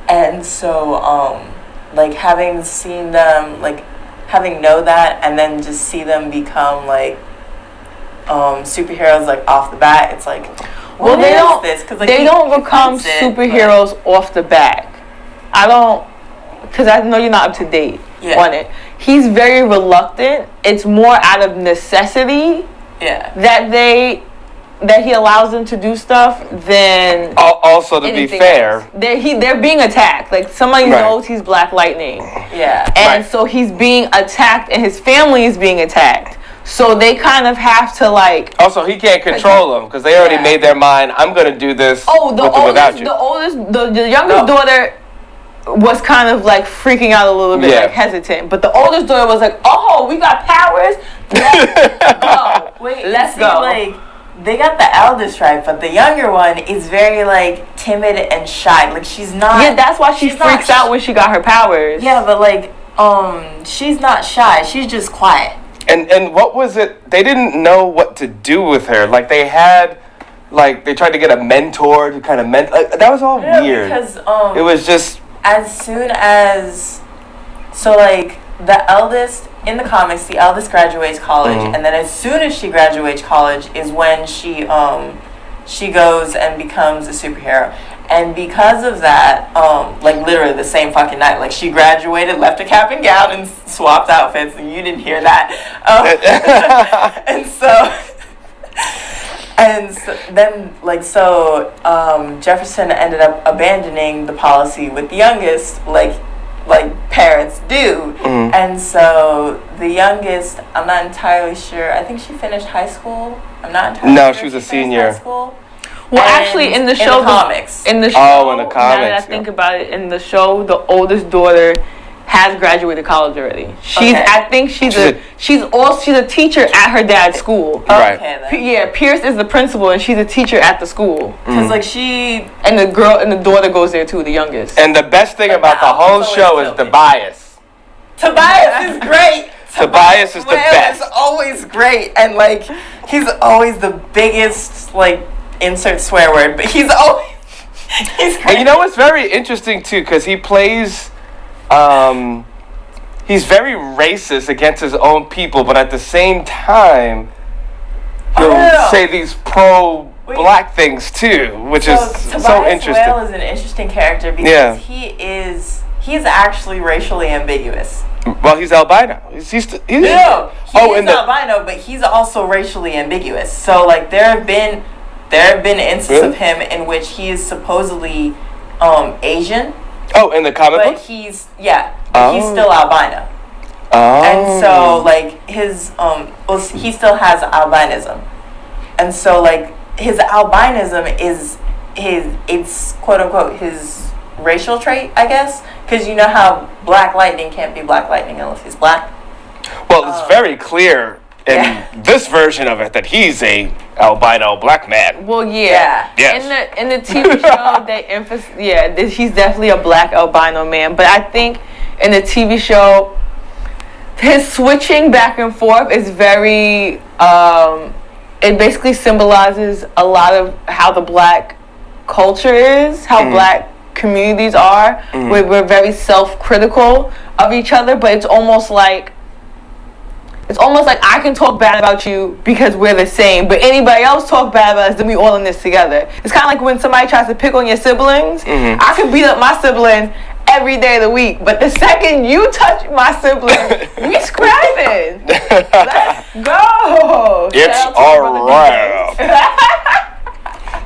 And so, like, having seen them, like, having know that, and then just see them become, like, superheroes, like, off the bat, it's like, well, what is this? 'Cause, like, they don't become superheroes off the bat. I don't, because I know you're not up to date on it. He's very reluctant. It's more out of necessity that he allows them to do stuff than also to be fair, they're being attacked. Like, somebody knows he's Black Lightning. Yeah. And so he's being attacked and his family is being attacked. So they kind of have to, like... Also, he can't control them because they already made their mind, I'm going to do this without you. The youngest daughter was kind of, like, freaking out a little bit, like, hesitant. But the oldest daughter was like, oh, we got powers? Let's go. Wait, let's go. Like, they got the eldest right, but the younger one is very, like, timid and shy. Like, she's not... Yeah, that's why she freaks out when she got her powers. Yeah, but, like, she's not shy. She's just quiet. And what was it? They didn't know what to do with her. Like, they had, like, they tried to get a mentor to kind of that was all weird. Because it was just as soon as, so, like, the eldest in the comics, the eldest graduates college, and then as soon as she graduates college is when she goes and becomes a superhero. And because of that, like, literally the same fucking night, like, she graduated, left a cap and gown, and swapped outfits, and you didn't hear that. And then, like, so Jefferson ended up abandoning the policy with the youngest, like parents do. And so the youngest, I'm not entirely sure. I think she finished high school. I'm not entirely sure. No, she was a senior. High school. Well, actually, in the show, in the comics. In the comics. Now that I think about it, in the show, the oldest daughter has graduated college already. I think she's a teacher at her dad's school. Right. Okay, Pierce is the principal, and she's a teacher at the school. Because like the daughter goes there too, the youngest. And the best thing about the whole show is Tobias. Tobias is great. Tobias is the best. He's always great, and like he's always the biggest, like, insert swear word, but he's great. And you know what's very interesting too, because he plays, he's very racist against his own people, but at the same time, he'll say these pro-black things too, which is so interesting. Tobias Whale is an interesting character because he's actually racially ambiguous. Well, he's albino. He's albino, but he's also racially ambiguous. So, like, there have been instances of him in which he is supposedly Asian. Oh, in the comic book? But he's still albino. Oh. And so, like, his he still has albinism. And so, like, his albinism is it's quote unquote his racial trait, I guess, because you know how Black Lightning can't be Black Lightning unless he's black. Well, it's very clear in this version of it that he's a albino black man. Well, Yes. In the TV show, they emphasize, he's definitely a black albino man. But I think in the TV show, his switching back and forth is very. It basically symbolizes a lot of how the black culture is, how black communities are. We're very self-critical of each other, but it's almost like I can talk bad about you because we're the same, but anybody else talk bad about us, then we all in this together. It's kind of like when somebody tries to pick on your siblings. I could beat up my sibling every day of the week, but the second you touch my sibling, we scrapping. Let's go. It's a wrap.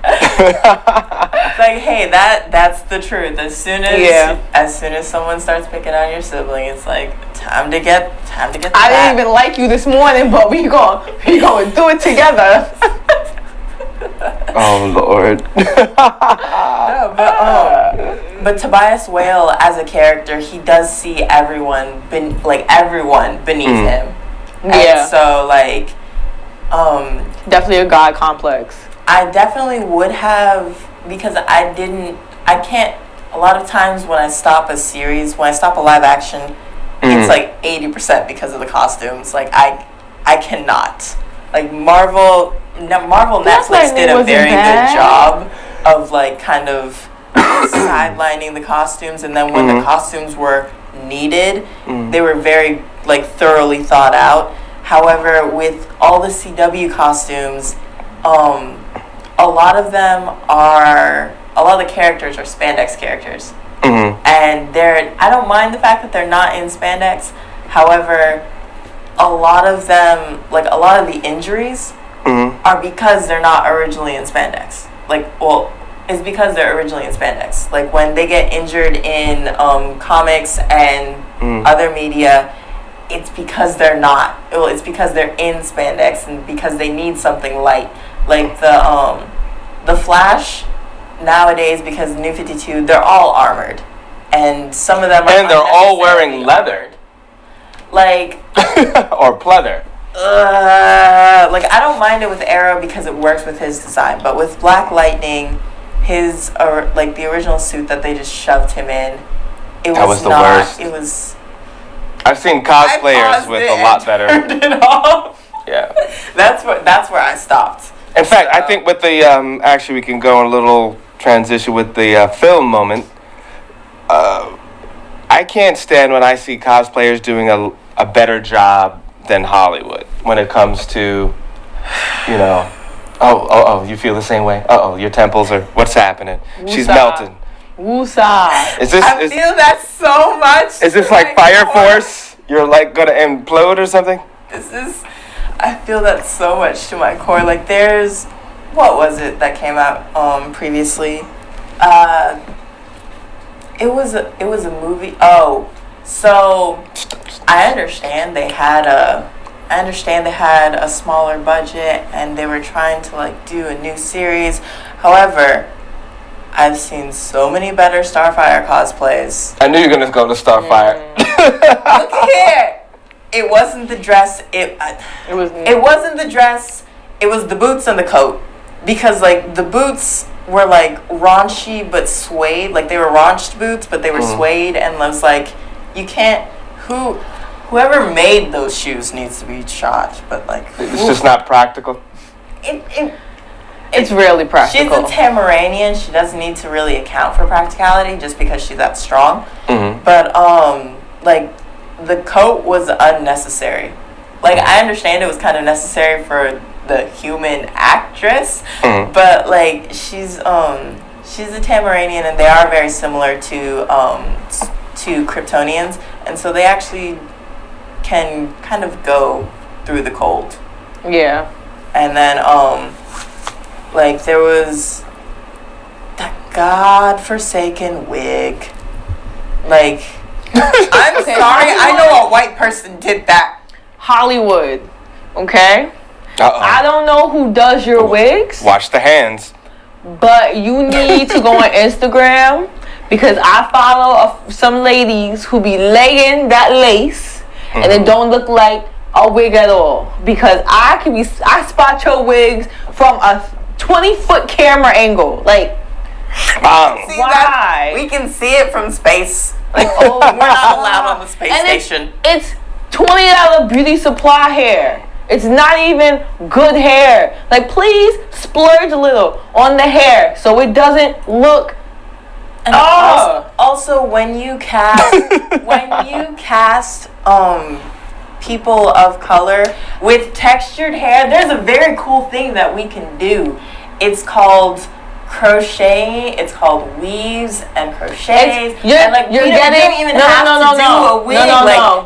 It's like, hey, that's the truth. As soon as someone starts picking on your sibling, it's like time to get. I didn't even like you this morning, but we going do it together. Oh Lord. But Tobias Whale as a character, he does see everyone beneath him. And so like definitely a God complex. I definitely would have, because I can't, a lot of times when I stop a live action, it's like 80% because of the costumes. Like I cannot. Like Marvel Netflix did a very good job of like kind of sidelining the costumes, and then when the costumes were needed, they were very like thoroughly thought out. However, with all the CW costumes, a lot of the characters are spandex characters. And I don't mind the fact that they're not in spandex. However, a lot of them, like a lot of the injuries, are because they're not originally in spandex. It's because they're originally in spandex. Like when they get injured in comics and other media, it's because they're not. Well, it's because they're in spandex and because they need something light. Like the Flash nowadays, because New 52, they're all armored, and some of them are they're all wearing leather, like or pleather. Like I don't mind it with Arrow because it works with his design, but with Black Lightning, his like the original suit that they just shoved him in, that was the worst. It was. I've seen cosplayers with a lot better. Turned it off. Yeah. That's where I stopped. In fact, I think with the actually we can go on a little transition with the film moment. I can't stand when I see cosplayers doing a better job than Hollywood when it comes to, you know, you feel the same way. Your temples are. What's happening? Woosah. She's melting. Woosah. I feel that so much. Is this like Fire Force? You're like gonna implode or something? I feel that so much to my core. Like what was it that came out previously? It was a movie. Oh, so I understand they had a smaller budget and they were trying to like do a new series. However, I've seen so many better Starfire cosplays. I knew you were gonna go to Starfire. Look here. It wasn't the dress. It wasn't the dress. It was the boots and the coat. Because like the boots were like raunchy but suede. Like they were raunched boots, but they were suede, and I was like, you can't. Whoever made those shoes needs to be shot. But like, it's just not practical. It's really practical. She's a Tamaranian. She doesn't need to really account for practicality just because she's that strong. But like the coat was unnecessary. Like I understand it was kind of necessary for the human actress, but like she's a Tamaranian and they are very similar to Kryptonians, and so they actually can kind of go through the cold. Yeah. And then like there was that godforsaken wig. Like I'm Okay, sorry, Hollywood? I know a white person did that. Hollywood, okay? I don't know who does your wigs. Watch the hands. But you need to go on Instagram because I follow some ladies who be laying that lace and it don't look like a wig at all. Because I spot your wigs from a 20-foot camera angle. Like, why? We can see it from space. Like, we're not allowed on the space station. It's $20 beauty supply hair. It's not even good hair. Like, please splurge a little on the hair so it doesn't look. And also, when you cast people of color with textured hair, there's a very cool thing that we can do. It's called crochet. It's called weaves and crochets. You don't even have to do a wig.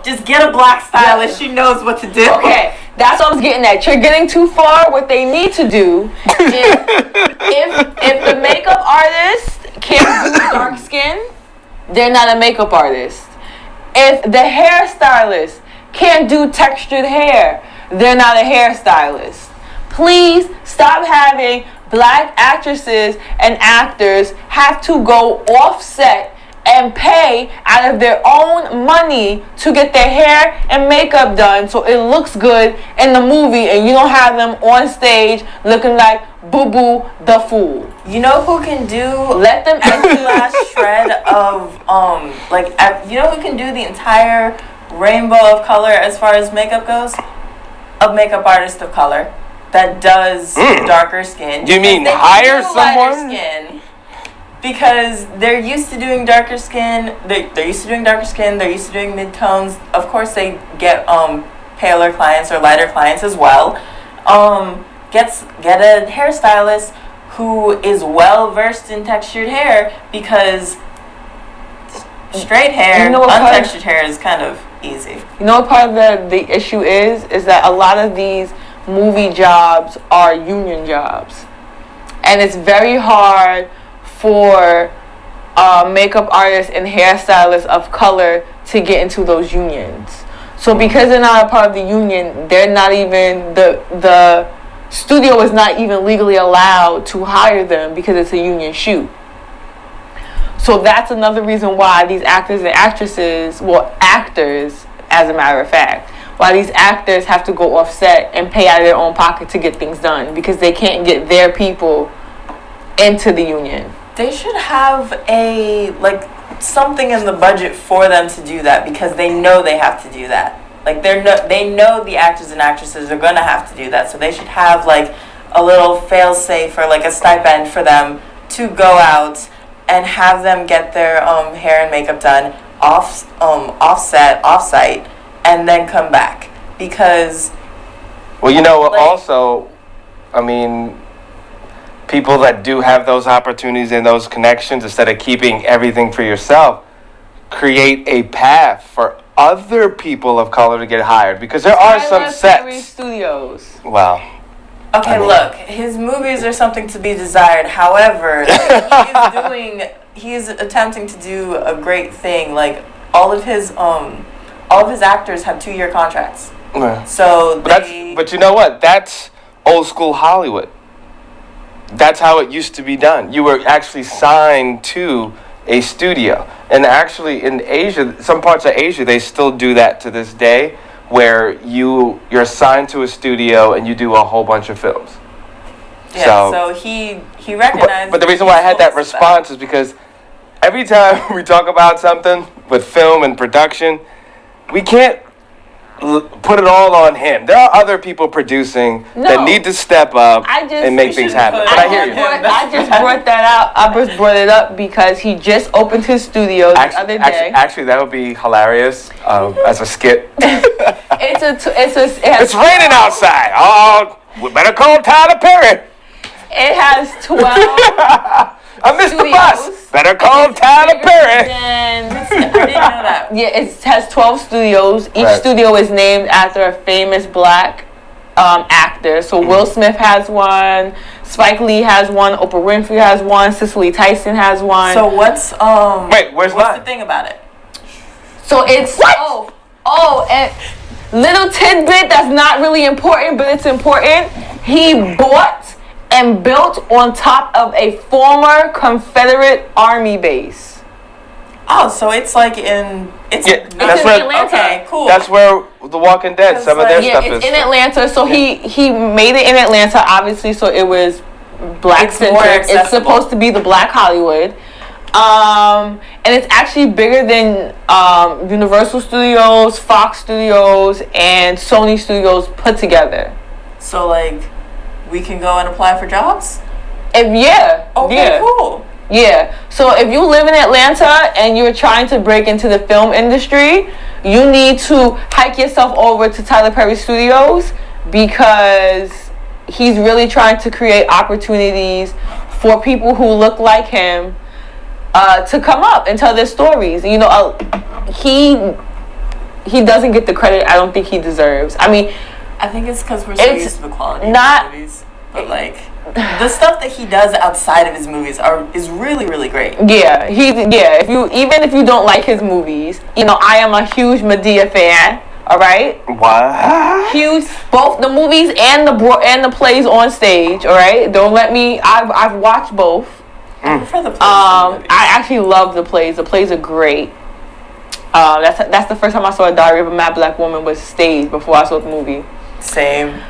Just get a black stylist. She knows what to do. Okay, that's what I was getting at. You're getting too far. What they need to do is if the makeup artist can't do dark skin, they're not a makeup artist. If the hairstylist can't do textured hair, they're not a hairstylist. Please stop having black actresses and actors have to go offset and pay out of their own money to get their hair and makeup done so it looks good in the movie and you don't have them on stage looking like Boo Boo the Fool. You know who can do let them the last shred of you know who can do the entire rainbow of color as far as makeup goes? A makeup artist of color that does darker skin. You mean hire someone? Skin because they're used to doing darker skin. They're used to doing darker skin. They're used to doing midtones. Of course, they get paler clients or lighter clients as well. Get a hairstylist who is well versed in textured hair, because straight hair, untextured hair is kind of easy. You know what part of the issue is that a lot of these movie jobs are union jobs, and it's very hard for makeup artists and hairstylists of color to get into those unions. So because they're not a part of the union, they're not even the studio is not even legally allowed to hire them because it's a union shoot. So that's another reason why these actors and actresses, well, actors, as a matter of fact, why these actors have to go off set and pay out of their own pocket to get things done, because they can't get their people into the union. They should have something in the budget for them to do that, because they know they have to do that. Like they know the actors and actresses are gonna have to do that, so they should have like a little fail-safe or like a stipend for them to go out and have them get their hair and makeup done off-site, and then come back. Because, well, also, I mean, people that do have those opportunities and those connections, instead of keeping everything for yourself, create a path for other people of color to get hired, because there are some sets. Studios. Wow. Okay, look, his movies are something to be desired. However, he's attempting to do a great thing. Like all of his actors have 2-year contracts. Yeah. So but you know what? That's old school Hollywood. That's how it used to be done. You were actually signed to a studio. And actually in Asia, some parts of Asia, they still do that to this day, where you're assigned to a studio and you do a whole bunch of films. Yeah, so he recognized. But the reason why I had that response is because every time we talk about something with film and production, we can't put it all on him. There are other people producing that need to step up and make things happen. But I hear you. I just brought that out. I just brought it up because he just opened his studio the other day. Actually, that would be hilarious as a skit. It's raining outside. Oh, we better call Tyler Perry. It has 12. I missed the bus. Better call Tyler Perry. I didn't know that. Yeah, it has 12 studios. Each studio is named after a famous black actor. So Will Smith has one, Spike Lee has one, Oprah Winfrey has one, Cicely Tyson has one. So what's where's the thing about it? So it's and little tidbit that's not really important, but it's important. He bought and built on top of a former Confederate Army base. Oh, so it's like in Atlanta. Okay, cool. That's where The Walking Dead, some of their stuff is. Yeah, it's in Atlanta. So he made it in Atlanta, obviously. So it was black centric. It's supposed to be the Black Hollywood, and it's actually bigger than Universal Studios, Fox Studios, and Sony Studios put together. So like, we can go and apply for jobs? Cool. Yeah. So if you live in Atlanta and you're trying to break into the film industry, you need to hike yourself over to Tyler Perry Studios, because he's really trying to create opportunities for people who look like him to come up and tell their stories. You know, he doesn't get the credit I don't think he deserves. I mean, I think it's because we're so used to the quality of his movies. But like, the stuff that he does outside of his movies is really, really great. Yeah, if you don't like his movies, I am a huge Madea fan. All right. What? Huge, both the movies and the plays on stage. All right. Don't let me. I've watched both. I prefer the plays. I actually love the plays. The plays are great. That's the first time I saw a Diary of a Mad Black Woman was staged before I saw the movie. Same.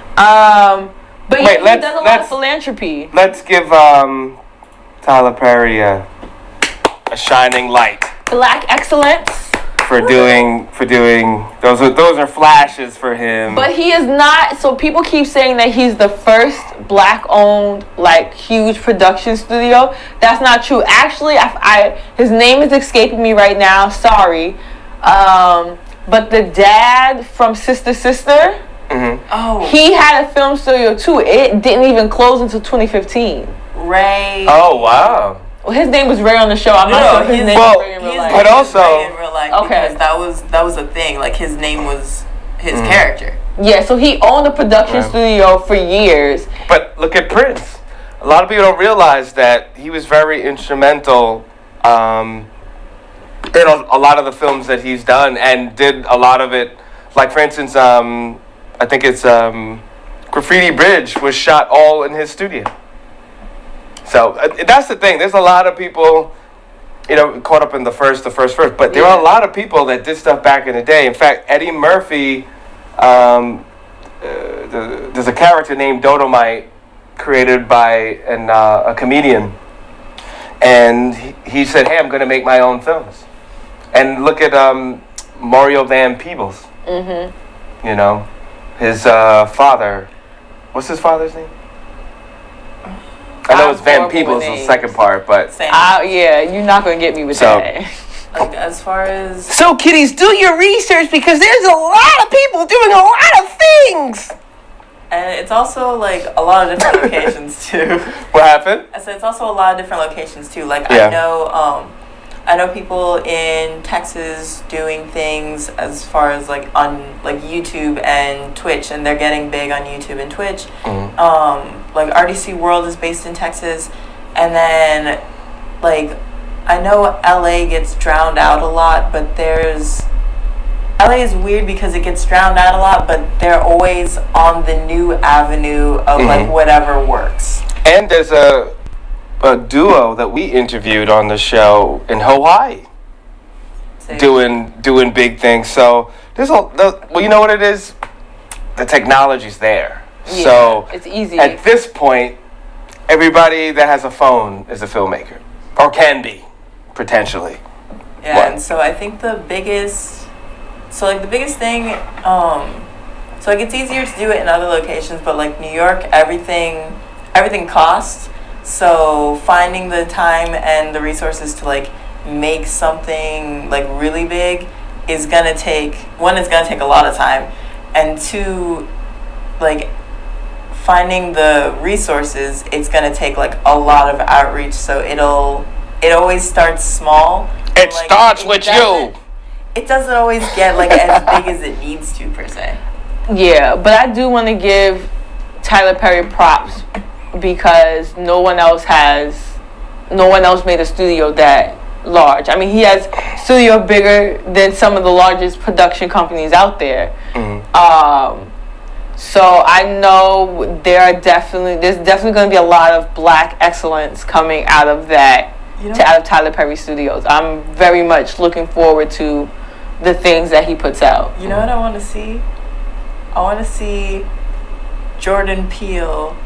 But he does a lot of philanthropy. Let's give Tyler Perry a shining light. Black excellence. for doing those are flashes for him. But he is not. So people keep saying that he's the first black-owned like huge production studio. That's not true. Actually, his name is escaping me right now. Sorry. But the dad from Sister Sister, he had a film studio too. It didn't even close until 2015. Ray. Oh wow. Well, his name was Ray on the show. I'm not sure if his name was Ray in real life. But also Ray in real life, because that was a thing. Like his name was his character. Yeah, so he owned a production studio for years. But look at Prince. A lot of people don't realize that he was very instrumental in a lot of the films that he's done, and did a lot of it. Like for instance, I think it's Graffiti Bridge was shot all in his studio. So that's the thing. There's a lot of people, caught up in the first. But there are a lot of people that did stuff back in the day. In fact, Eddie Murphy, there's a character named Dodomite created by a comedian. And he said, hey, I'm going to make my own films. And look at Mario Van Peebles. Mm-hmm. His father. What's his father's name? I know it's Van Peebles the second part, but yeah, you're not gonna get me with that. Like as far as so, kiddies, do your research because there's a lot of people doing a lot of things. And it's also like a lot of different locations too. What happened? I said it's also a lot of different locations too. Like I know people in Texas doing things as far as like on like YouTube and Twitch, and they're getting big on YouTube and Twitch. Like RDC World is based in Texas, and then like I know LA gets drowned out a lot, but LA is weird because it gets drowned out a lot, but they're always on the new avenue of like whatever works. And there's a duo that we interviewed on the show in Hawaii, doing big things. So there's you know what it is? The technology's there. Yeah, so it's easy. At this point, everybody that has a phone is a filmmaker, or can be, potentially. Yeah, and so I think the biggest thing, so like it's easier to do it in other locations, but like New York, everything costs. So finding the time and the resources to like make something like really big is gonna take a lot of time, and two, like finding the resources, it's gonna take like a lot of outreach. So it always starts small. It starts with you. It doesn't always get like as big as it needs to per se. Yeah, but I do want to give Tyler Perry props because no one else made a studio that large. I mean, he has a studio bigger than some of the largest production companies out there. So I know there's definitely going to be a lot of black excellence coming out of that, out of Tyler Perry Studios. I'm very much looking forward to the things that he puts out. You know what I want to see? I want to see Jordan Peele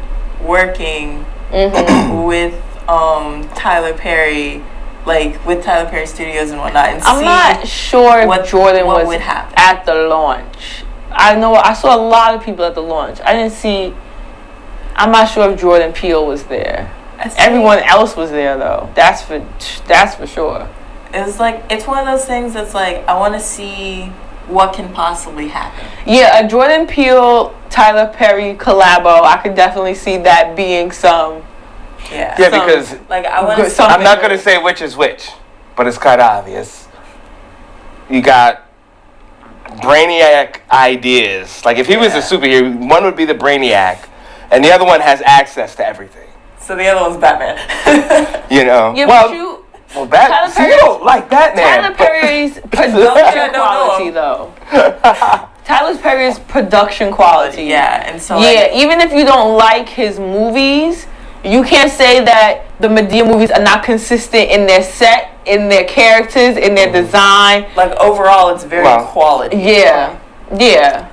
working with Tyler Perry, like with Tyler Perry Studios and whatnot. And I'm not sure if Jordan was at the launch. I know I saw a lot of people at the launch. I'm not sure if Jordan Peele was there. Everyone else was there though. That's for sure. It's like, it's one of those things that's like, I want to see what can possibly happen. Yeah, a Jordan Peele, Tyler Perry collabo, I could definitely see that being some. Yeah, because like I'm not going to say which is which, but it's kind of obvious. You got Brainiac ideas. Like if he was a superhero, one would be the Brainiac, and the other one has access to everything. So the other one's Batman. Yeah, well, you don't like Batman. Tyler Perry's production quality, though. Tyler Perry's production quality. Yeah, and so even if you don't like his movies, you can't say that the Madea movies are not consistent in their set, in their characters, in their design. Like overall, it's very quality. Yeah.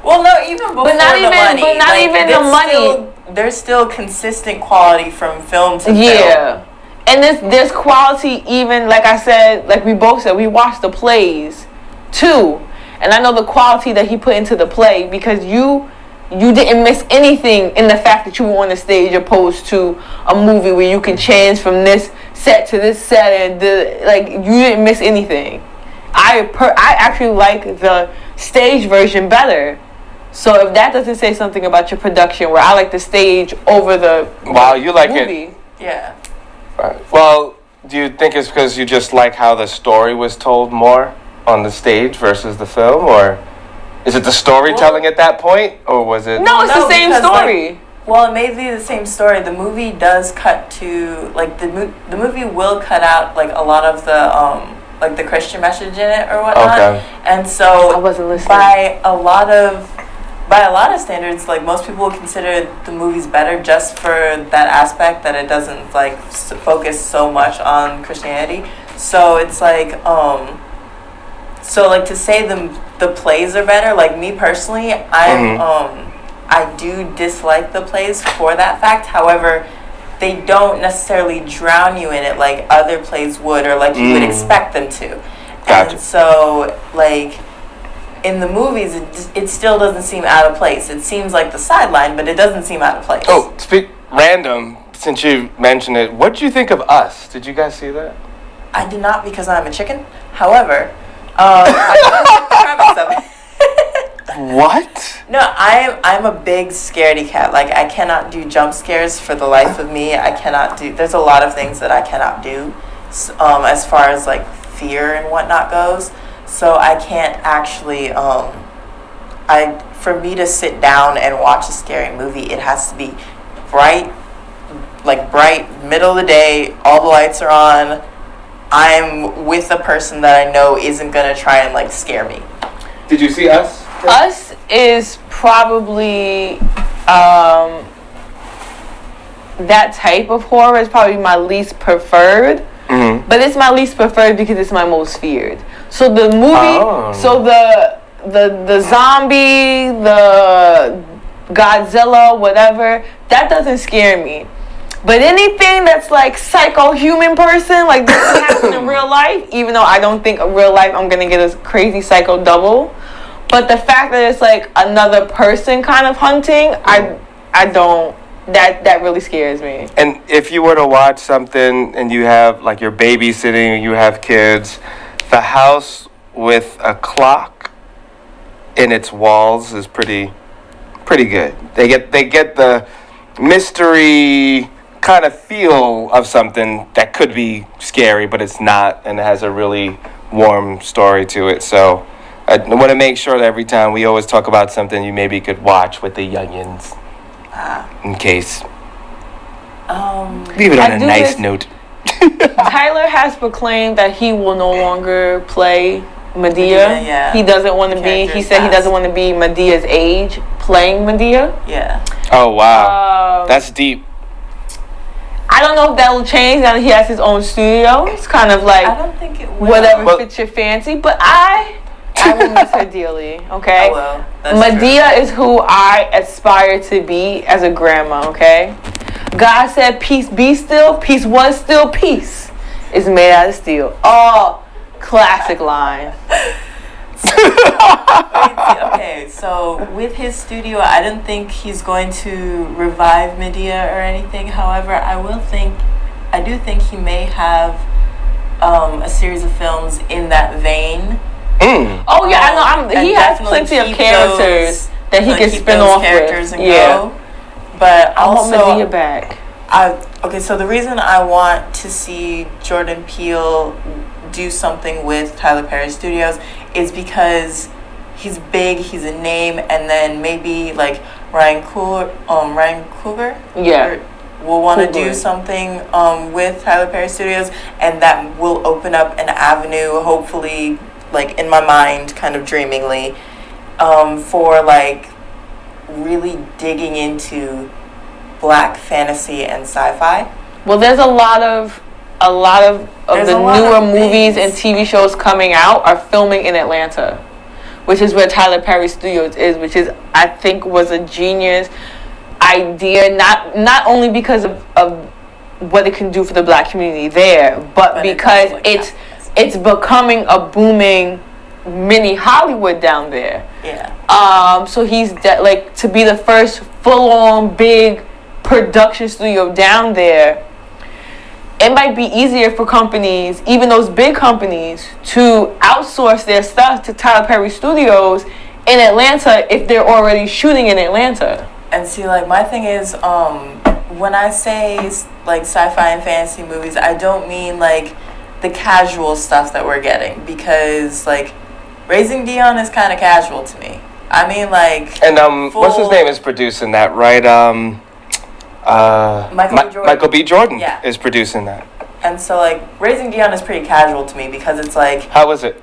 Well, no, even before the money. But not even the money. There's still consistent quality from film to film. Yeah. And there's quality even, like I said, like we both said, we watched the plays. too. And I know the quality that he put into the play, because you didn't miss anything in the fact that you were on the stage, opposed to a movie where you can change from this set to this set, and you didn't miss anything. I actually like the stage version better. So if that doesn't say something about your production, where I like the stage over the you like movie. it. Yeah. Right. Well, do you think it's because you just like how the story was told more on the stage versus the film, or is it the storytelling at that point, or was it? No, it's the same story. It may be the same story. The movie does cut to the movie will cut out a lot of the the Christian message in it or whatnot. Okay. And so I wasn't listening. By a lot of standards, most people will consider the movies better just for that aspect, that it doesn't focus so much on Christianity. So it's to say the plays are better. Me personally, I do dislike the plays for that fact. However, they don't necessarily drown you in it like other plays would, or you would expect them to. Gotcha. And so in the movies, it still doesn't seem out of place. It seems like the sideline, but it doesn't seem out of place. Oh, random, since you mentioned it, what did you think of Us? Did you guys see that? I did not, because I'm a chicken. However, I like the premise of it. What? No, I'm a big scaredy cat. I cannot do jump scares for the life of me. I cannot do. There's a lot of things that I cannot do, as far as fear and whatnot goes. So I can't actually, for me to sit down and watch a scary movie, it has to be bright, middle of the day, all the lights are on. I'm with a person that I know isn't going to try and, scare me. Did you see Us? Us is probably, that type of horror is probably my least preferred. Mm-hmm. But it's my least preferred because it's my most feared. So the movie, so the zombie, the Godzilla, whatever, that doesn't scare me. But anything that's psycho human person, this can happen in real life, even though I don't think in real life I'm gonna get a crazy psycho double. But the fact that it's another person kind of hunting, I don't. That really scares me. And if you were to watch something and you have you're babysitting, you have kids, the house with a clock in its walls is pretty good. They get the mystery kind of feel of something that could be scary, but it's not, and it has a really warm story to it. So I want to make sure that every time we always talk about something you maybe could watch with the youngins. In case. Leave it on a nice note. Tayler has proclaimed that he will no longer play Medea. Yeah. He doesn't want to be. He said he doesn't want to be Medea's age playing Medea. Yeah. Oh wow, that's deep. I don't know if that will change now that he has his own studio. It's kind of I don't think it will. Whatever fits your fancy, but I will miss her dearly, okay? I will. Medea is who I aspire to be as a grandma, okay? God said, peace be still, peace was still, peace is made out of steel. Oh, classic line. Okay, so with his studio, I don't think he's going to revive Medea or anything. However, I do think he may have a series of films in that vein. Oh yeah, I know. He has plenty of characters that he can spin off with. And go. But I also, want Medea back. So the reason I want to see Jordan Peele do something with Tyler Perry Studios is because he's big, he's a name, and then maybe Ryan Coogler, will want to do something with Tyler Perry Studios, and that will open up an avenue, hopefully. In my mind, kind of dreamingly, for really digging into black fantasy and sci-fi. Well, there's a lot of the newer movies and TV shows coming out are filming in Atlanta, which is where Tyler Perry Studios is, which is I think was a genius idea, not only because of what it can do for the black community there, but because it's becoming a booming mini Hollywood down there. Yeah. So he's like to be the first full-on big production studio down there. It might be easier for companies, even those big companies, to outsource their stuff to Tyler Perry Studios in Atlanta if they're already shooting in Atlanta. And see, like, my thing is, when I say, like, sci-fi and fantasy movies, I don't mean, like, the casual stuff that we're getting. Because, like, Raising Dion is kind of casual to me. I mean, like... And, what's his name is producing that, right? Michael B. Jordan is producing that. And so, like, Raising Dion is pretty casual to me because it's, like... How was it?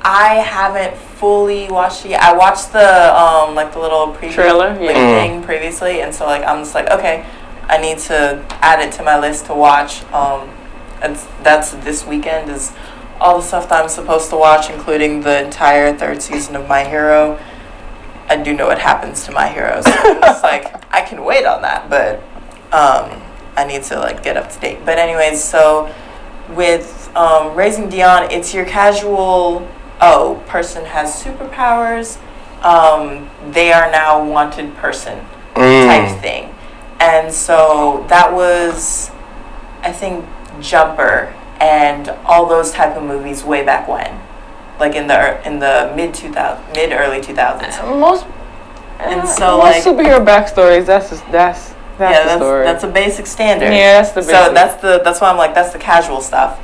I haven't fully watched it yet. I watched the like the little preview trailer thing previously, and so like I'm just like, okay, I need to add it to my list to watch. And that's this weekend is all the stuff that I'm supposed to watch, including the entire 3rd season of My Hero. I do know what happens to My Hero, so it's like I can wait on that, but I need to like get up to date. But anyways, so with Raising Dion, it's your casual. Oh, person has superpowers, they are now wanted person type thing. And so that was, I think, Jumper and all those type of movies way back when. Like in the mid early 2000s. Most superhero backstories, that's the story. That's a basic standard. Yeah, that's the basic. So that's why I'm like, that's the casual stuff.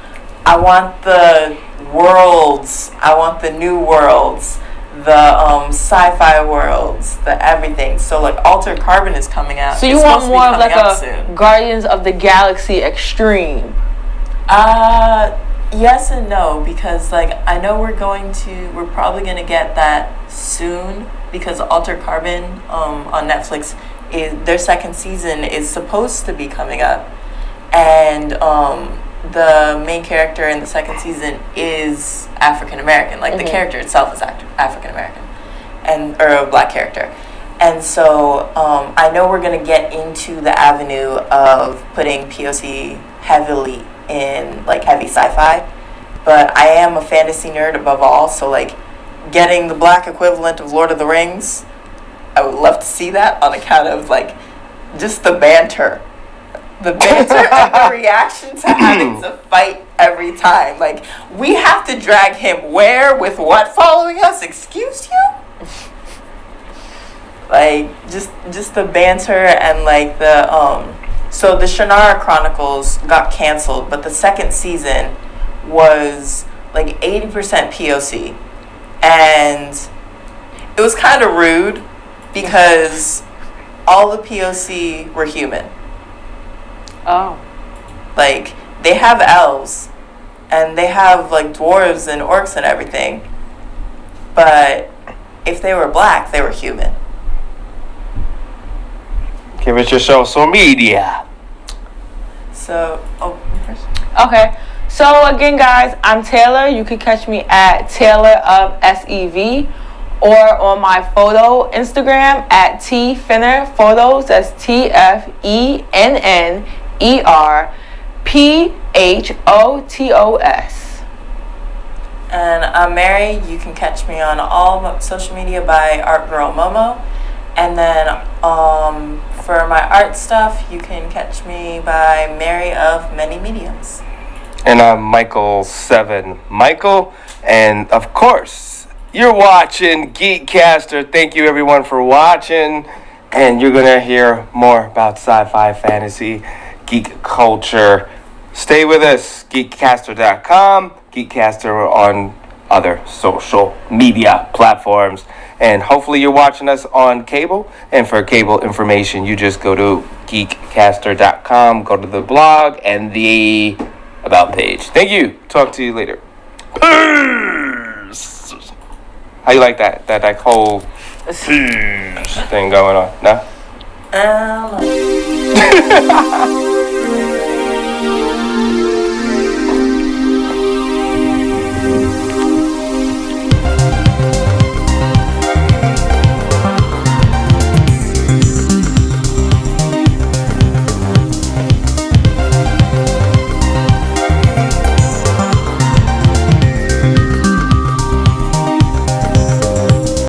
I want the worlds. I want the new worlds, the sci-fi worlds, the everything. So like Altered Carbon is coming out. So you want more of like a Guardians of the Galaxy Extreme? Yes and no, because like I know we're probably gonna get that soon because Altered Carbon on Netflix their 2nd season is supposed to be coming up, and the main character in the 2nd season is African American. Like the character itself is African American, or a black character, and so I know we're gonna get into the avenue of putting POC heavily in like heavy sci-fi, but I am a fantasy nerd above all. So like getting the black equivalent of Lord of the Rings, I would love to see that on account of like just the banter. The banter and the reaction to having to fight every time. Like, we have to drag him where with what following us? Excuse you? Like, just the banter and like the so the Shannara Chronicles got canceled, but the 2nd season was like 80% POC. And it was kind of rude because all the POC were human. Oh. Like, they have elves, and they have, like, dwarves and orcs and everything. But if they were black, they were human. Give it your social media. So, okay. So, again, guys, I'm Tayler. You can catch me at Tayler of SEV or on my photo Instagram at Fenner Photos. That's TFENNERPHOTOS. And I'm Mary. You can catch me on all social media by Art Girl Momo. And then for my art stuff, you can catch me by Mary of Many Mediums. And I'm Michael7 Michael. And of course, you're watching GEEKCASTER. Thank you everyone for watching. And you're going to hear more about sci-fi, fantasy, geek culture. Stay with us. GeekCaster.com. GeekCaster on other social media platforms. And hopefully you're watching us on cable. And for cable information, you just go to GeekCaster.com. Go to the blog and the About page. Thank you. Talk to you later. Peace. How you like that? That whole thing going on? No?